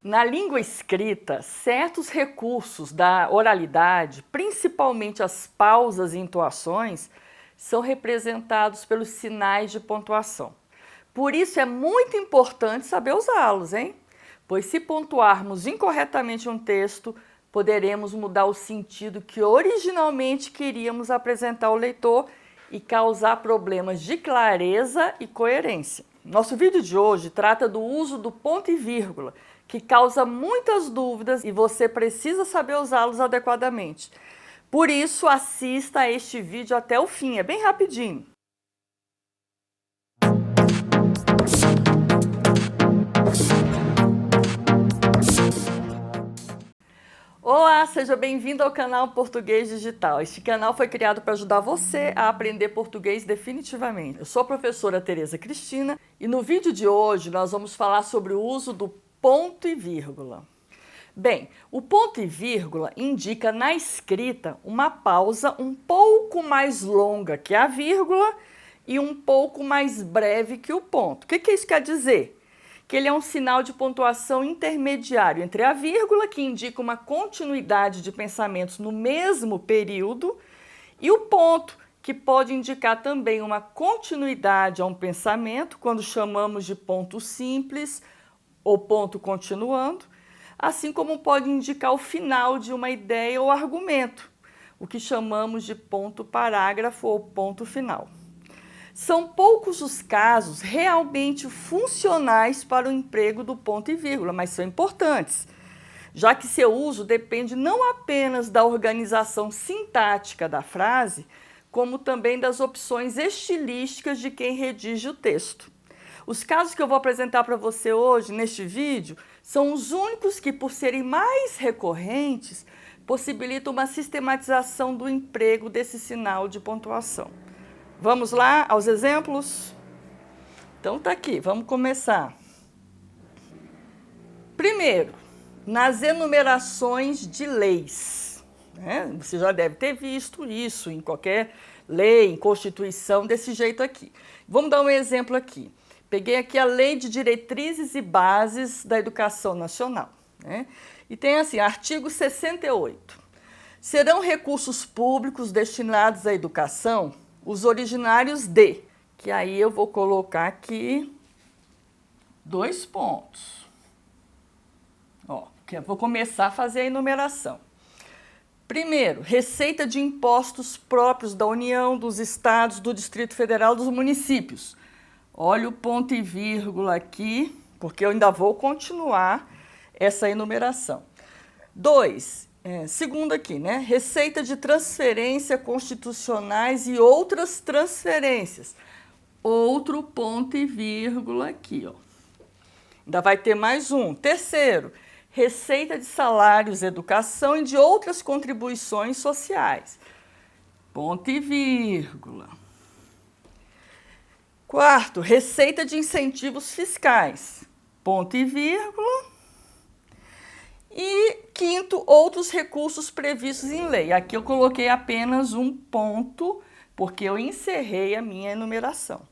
Na língua escrita, certos recursos da oralidade, principalmente as pausas e intuações, são representados pelos sinais de pontuação. Por isso é muito importante saber usá-los, hein? Pois se pontuarmos incorretamente um texto, poderemos mudar o sentido que originalmente queríamos apresentar ao leitor e causar problemas de clareza e coerência. Nosso vídeo de hoje trata do uso do ponto e vírgula, que causa muitas dúvidas e você precisa saber usá-los adequadamente. Por isso, assista a este vídeo até o fim, é bem rapidinho. Olá, seja bem-vindo ao canal Português Digital. Este canal foi criado para ajudar você a aprender português definitivamente. Eu sou a professora Tereza Cristina e no vídeo de hoje nós vamos falar sobre o uso do ponto e vírgula. Bem, o ponto e vírgula indica na escrita uma pausa um pouco mais longa que a vírgula e um pouco mais breve que o ponto. O que isso quer dizer? Que ele é um sinal de pontuação intermediário entre a vírgula, que indica uma continuidade de pensamentos no mesmo período, e o ponto, que pode indicar também uma continuidade a um pensamento, quando chamamos de ponto simples ou ponto continuando, assim como pode indicar o final de uma ideia ou argumento, o que chamamos de ponto parágrafo ou ponto final. São poucos os casos realmente funcionais para o emprego do ponto e vírgula, mas são importantes, já que seu uso depende não apenas da organização sintática da frase, como também das opções estilísticas de quem redige o texto. Os casos que eu vou apresentar para você hoje, neste vídeo, são os únicos que, por serem mais recorrentes, possibilitam uma sistematização do emprego desse sinal de pontuação. Vamos lá aos exemplos? Então tá aqui, vamos começar. Primeiro, nas enumerações de leis. Você já deve ter visto isso em qualquer lei, em Constituição, desse jeito aqui. Vamos dar um exemplo aqui. Peguei aqui a Lei de Diretrizes e Bases da Educação Nacional. E tem assim, artigo 68. Serão recursos públicos destinados à educação os originários de, que aí eu vou colocar aqui 2 pontos. Que eu vou começar a fazer a enumeração. Primeiro, receita de impostos próprios da União, dos estados, do Distrito Federal, dos municípios. Olha o ponto e vírgula aqui, porque eu ainda vou continuar essa enumeração. 2, segundo aqui, receita de transferência constitucionais e outras transferências. Outro ponto e vírgula aqui, Ainda vai ter mais um. Terceiro, receita de salários, educação e de outras contribuições sociais. Ponto e vírgula. Quarto, receita de incentivos fiscais. Ponto e vírgula. E quinto, outros recursos previstos em lei. Aqui eu coloquei apenas um ponto, porque eu encerrei a minha enumeração.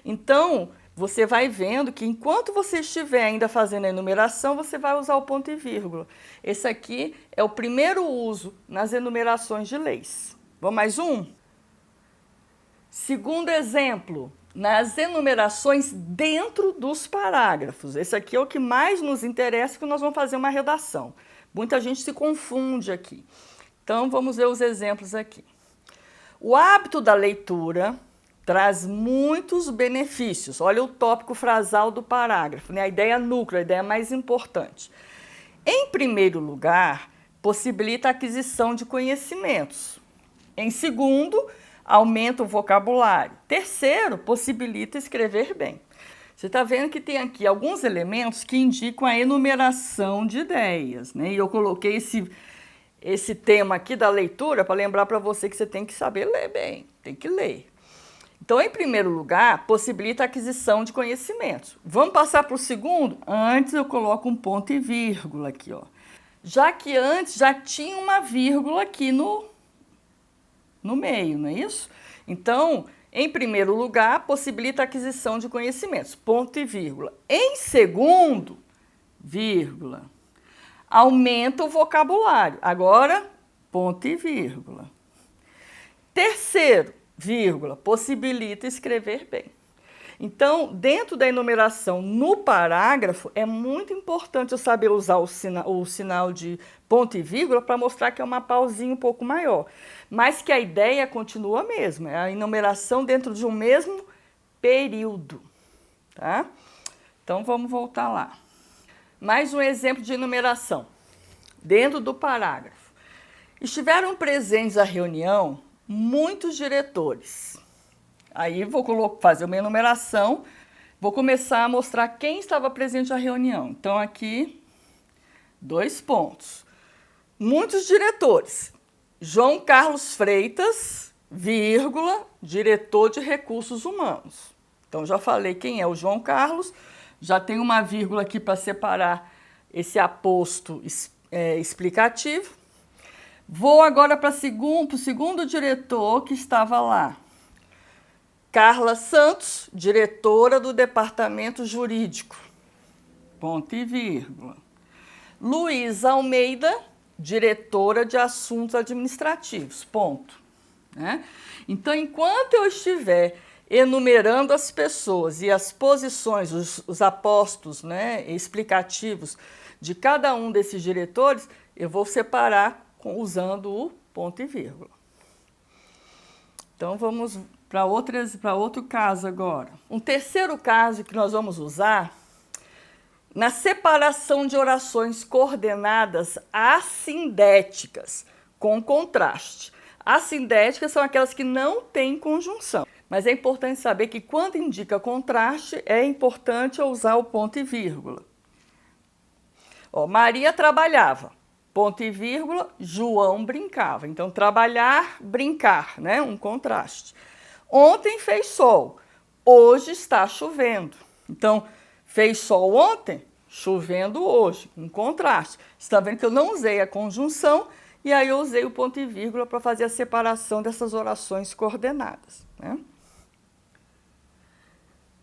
Então, você vai vendo que enquanto você estiver ainda fazendo a enumeração, você vai usar o ponto e vírgula. Esse aqui é o primeiro uso nas enumerações de leis. Vamos mais um? Segundo exemplo, nas enumerações dentro dos parágrafos. Esse aqui é o que mais nos interessa, que nós vamos fazer uma redação. Muita gente se confunde aqui. Então, vamos ver os exemplos aqui. O hábito da leitura traz muitos benefícios. Olha o tópico frasal do parágrafo, a ideia núcleo, a ideia mais importante. Em primeiro lugar, possibilita a aquisição de conhecimentos. Em segundo, aumenta o vocabulário. Terceiro, possibilita escrever bem. Você está vendo que tem aqui alguns elementos que indicam a enumeração de ideias, E eu coloquei esse tema aqui da leitura para lembrar para você que você tem que saber ler bem, tem que ler. Então, em primeiro lugar, possibilita a aquisição de conhecimentos. Vamos passar para o segundo? Antes eu coloco um ponto e vírgula aqui, Já que antes já tinha uma vírgula aqui no meio, não é isso? Então, em primeiro lugar, possibilita a aquisição de conhecimentos, ponto e vírgula. Em segundo, vírgula. Aumenta o vocabulário. Agora, ponto e vírgula. Terceiro, vírgula, possibilita escrever bem. Então, dentro da enumeração no parágrafo, é muito importante eu saber usar o sinal de ponto e vírgula para mostrar que é uma pausinha um pouco maior. Mas que a ideia continua a mesma, é a enumeração dentro de um mesmo período. Tá? Então, vamos voltar lá. Mais um exemplo de enumeração. Dentro do parágrafo. Estiveram presentes à reunião muitos diretores. Aí vou fazer uma enumeração, vou começar a mostrar quem estava presente à reunião. Então, aqui, 2 pontos. Muitos diretores. João Carlos Freitas, vírgula, diretor de recursos humanos. Então, já falei quem é o João Carlos, já tem uma vírgula aqui para separar esse aposto explicativo. Vou agora para o segundo diretor que estava lá. Carla Santos, diretora do departamento jurídico. Ponto e vírgula. Luiz Almeida, diretora de assuntos administrativos. Ponto. Né? Então, enquanto eu estiver enumerando as pessoas e as posições, os apostos, né, explicativos de cada um desses diretores, eu vou separar usando o ponto e vírgula. Então, vamos para outro caso agora. Um terceiro caso que nós vamos usar na separação de orações coordenadas assindéticas com contraste. Assindéticas são aquelas que não têm conjunção. Mas é importante saber que quando indica contraste, é importante usar o ponto e vírgula. Ó, Maria trabalhava, ponto e vírgula, João brincava. Então, trabalhar, brincar, né? Um contraste. Ontem fez sol, hoje está chovendo. Então, fez sol ontem, chovendo hoje, um contraste. Você está vendo que eu não usei a conjunção e aí eu usei o ponto e vírgula para fazer a separação dessas orações coordenadas, né?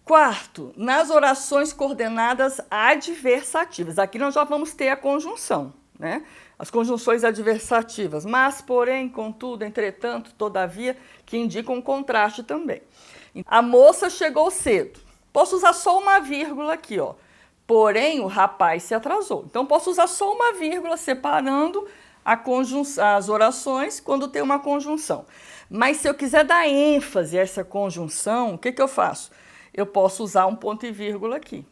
Quarto, nas orações coordenadas adversativas. Aqui nós já vamos ter a conjunção, né? As conjunções adversativas, mas, porém, contudo, entretanto, todavia, que indicam contraste também. A moça chegou cedo. Posso usar só uma vírgula aqui, ó. Porém, o rapaz se atrasou. Então, posso usar só uma vírgula separando as orações quando tem uma conjunção. Mas, se eu quiser dar ênfase a essa conjunção, o que eu faço? Eu posso usar um ponto e vírgula aqui.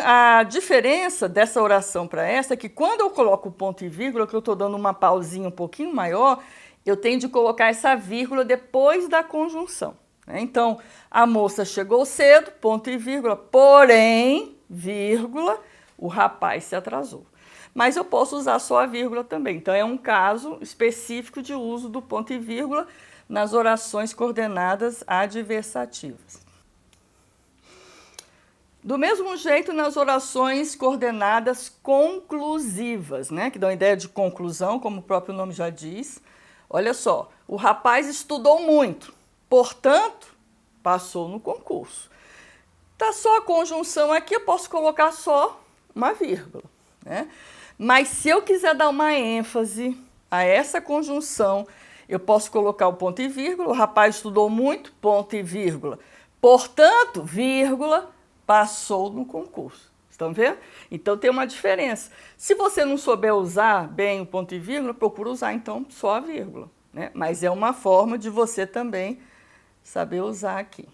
A diferença dessa oração para essa é que quando eu coloco o ponto e vírgula, que eu estou dando uma pausinha um pouquinho maior, eu tenho de colocar essa vírgula depois da conjunção. Né? Então, a moça chegou cedo, ponto e vírgula, porém, vírgula, o rapaz se atrasou. Mas eu posso usar só a vírgula também. Então, é um caso específico de uso do ponto e vírgula nas orações coordenadas adversativas. Do mesmo jeito, nas orações coordenadas conclusivas, né, que dão a ideia de conclusão, como o próprio nome já diz. Olha só, o rapaz estudou muito, portanto, passou no concurso. Tá só a conjunção aqui, eu posso colocar só uma vírgula, né? Mas se eu quiser dar uma ênfase a essa conjunção, eu posso colocar o ponto e vírgula, o rapaz estudou muito, ponto e vírgula. Portanto, vírgula, passou no concurso. Estão vendo? Então, tem uma diferença. Se você não souber usar bem o ponto e vírgula, procura usar, então, só a vírgula, né? Mas é uma forma de você também saber usar aqui.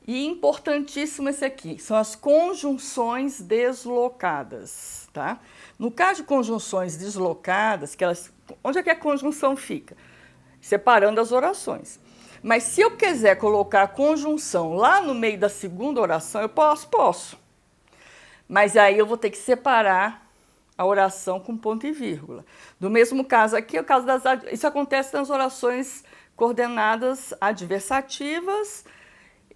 E importantíssimo esse aqui, são as conjunções deslocadas, tá? No caso de conjunções deslocadas, onde é que a conjunção fica? Separando as orações. Mas se eu quiser colocar a conjunção lá no meio da segunda oração, eu posso. Mas aí eu vou ter que separar a oração com ponto e vírgula. Do mesmo caso aqui, isso acontece nas orações coordenadas adversativas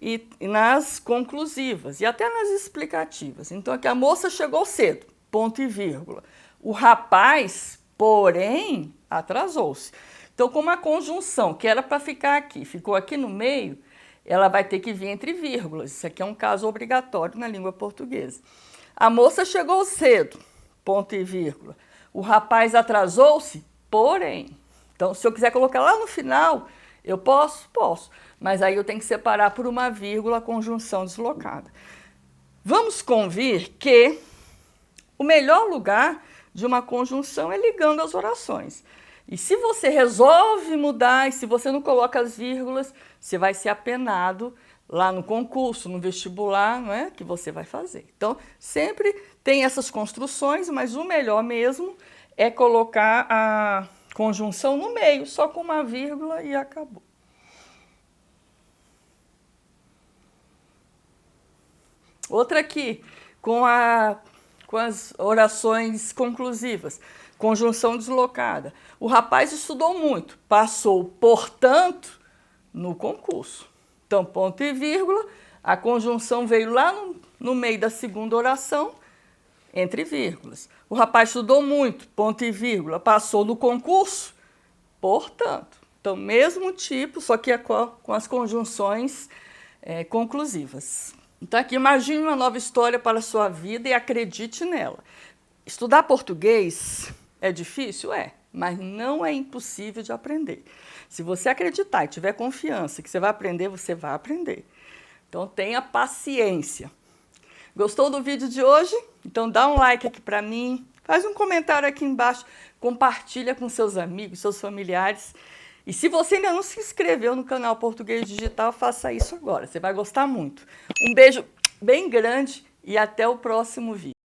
e nas conclusivas, e até nas explicativas. Então, aqui a moça chegou cedo, ponto e vírgula. O rapaz, porém, atrasou-se. Então, como a conjunção, que era para ficar aqui, ficou aqui no meio, ela vai ter que vir entre vírgulas. Isso aqui é um caso obrigatório na língua portuguesa. A moça chegou cedo, ponto e vírgula. O rapaz atrasou-se, porém. Então, se eu quiser colocar lá no final, eu posso? Posso. Mas aí eu tenho que separar por uma vírgula a conjunção deslocada. Vamos convir que o melhor lugar de uma conjunção é ligando as orações. E se você resolve mudar, e se você não coloca as vírgulas, você vai ser apenado lá no concurso, no vestibular, não é? Que você vai fazer. Então, sempre tem essas construções, mas o melhor mesmo é colocar a conjunção no meio, só com uma vírgula e acabou. Outra aqui, com as orações conclusivas. Conjunção deslocada. O rapaz estudou muito, passou, portanto, no concurso. Então, ponto e vírgula, a conjunção veio lá no meio da segunda oração, entre vírgulas. O rapaz estudou muito, ponto e vírgula, passou no concurso, portanto. Então, mesmo tipo, só que é com as conjunções conclusivas. Então, aqui, imagine uma nova história para a sua vida e acredite nela. Estudar português é difícil? É, mas não é impossível de aprender. Se você acreditar e tiver confiança que você vai aprender, você vai aprender. Então, tenha paciência. Gostou do vídeo de hoje? Então, dá um like aqui para mim, faz um comentário aqui embaixo, compartilha com seus amigos, seus familiares. E se você ainda não se inscreveu no canal Português Digital, faça isso agora, você vai gostar muito. Um beijo bem grande e até o próximo vídeo.